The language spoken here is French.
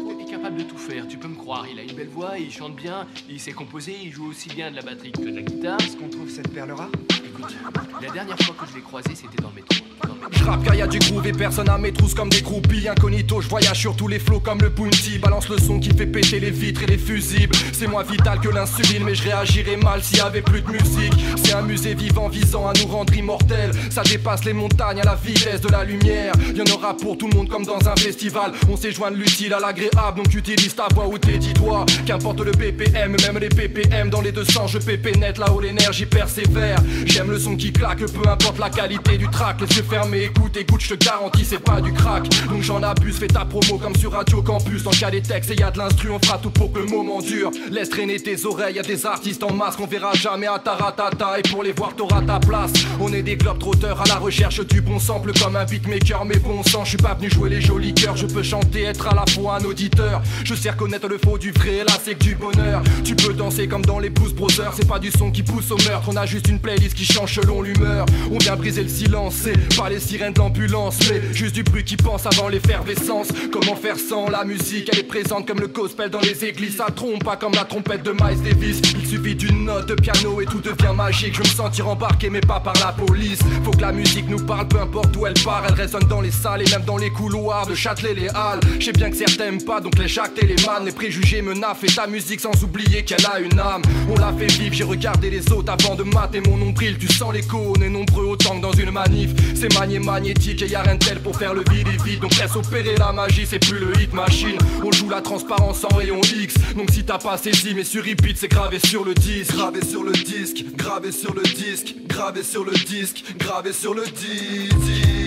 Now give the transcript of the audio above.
Il est capable de tout faire, tu peux me croire. Il a une belle voix, il chante bien, il sait composer, il joue aussi bien de la batterie que de la guitare. Est-ce qu'on trouve cette perle rare? Écoute, la dernière fois que je l'ai croisé, c'était dans le métro. J'rappe car y'a du groove et personne à mes trousses comme des groupies. Incognito, je voyage sur tous les flots comme le Bounty. Balance le son qui fait péter les vitres et les fusibles. C'est moins vital que l'insuline, mais je réagirais mal s'il y avait plus de musique. C'est un musée vivant visant à nous rendre immortels. Ça dépasse les montagnes à la vitesse de la lumière. Y'en aura pour tout le monde comme dans un festival. On sait joindre l'utile à l'agréable, donc utilise ta voix ou tes dis-toi. Qu'importe le BPM, même les PPM. Dans les 200 je pépé net, là où l'énergie persévère. J'aime le son qui claque, peu importe la qualité du track. Les yeux fermés, écoute, je te garantis c'est pas du crack. Donc j'en abuse, fais ta promo comme sur Radio Campus. Dans le cas des textes et y'a de l'instru, on fera tout pour que le moment dure. Laisse traîner tes oreilles, y'a des artistes en masse qu'on verra jamais à taratata. Et pour les voir t'auras ta place. On est des globetrotters à la recherche du bon sample comme un beatmaker. Mais bon sang, je suis pas venu jouer les jolis cœurs. Je peux chanter, être à la fois un auditeur. Je sais reconnaître le faux du vrai, là c'est que du bonheur. Tu peux danser comme dans les Blues Brothers. C'est pas du son qui pousse au meurtre, on a juste une playlist qui change selon l'humeur. On vient briser le silence, c'est pas les sirènes d'ambulance, mais juste du bruit qui pense avant l'effervescence. Comment faire sans la musique, elle est présente comme le gospel dans les églises. Ça trompe pas comme la trompette de Miles Davis. Il suffit d'une note de piano et tout devient magique. Je veux me sentir embarqué mais pas par la police. Faut que la musique nous parle, peu importe où elle part. Elle résonne dans les salles et même dans les couloirs de Châtelet, les halles. Je sais bien que certains aiment pas, donc les jacques et les man. Les préjugés me naffent et ta musique sans oublier qu'elle a une âme. On l'a fait vivre, j'ai regardé les autres avant de mater mon nombril. Tu sens l'écho, on est nombreux autant que dans une manif. C'est magnétique et y'a rien de tel pour faire le vide. Donc laisse opérer la magie, c'est plus le hit machine. On joue la transparence en rayon X. Donc si t'as pas saisi, mais sur repeat c'est gravé sur le disque. Gravé sur le disque, gravé sur le disque, gravé sur le disque, gravé sur le disque.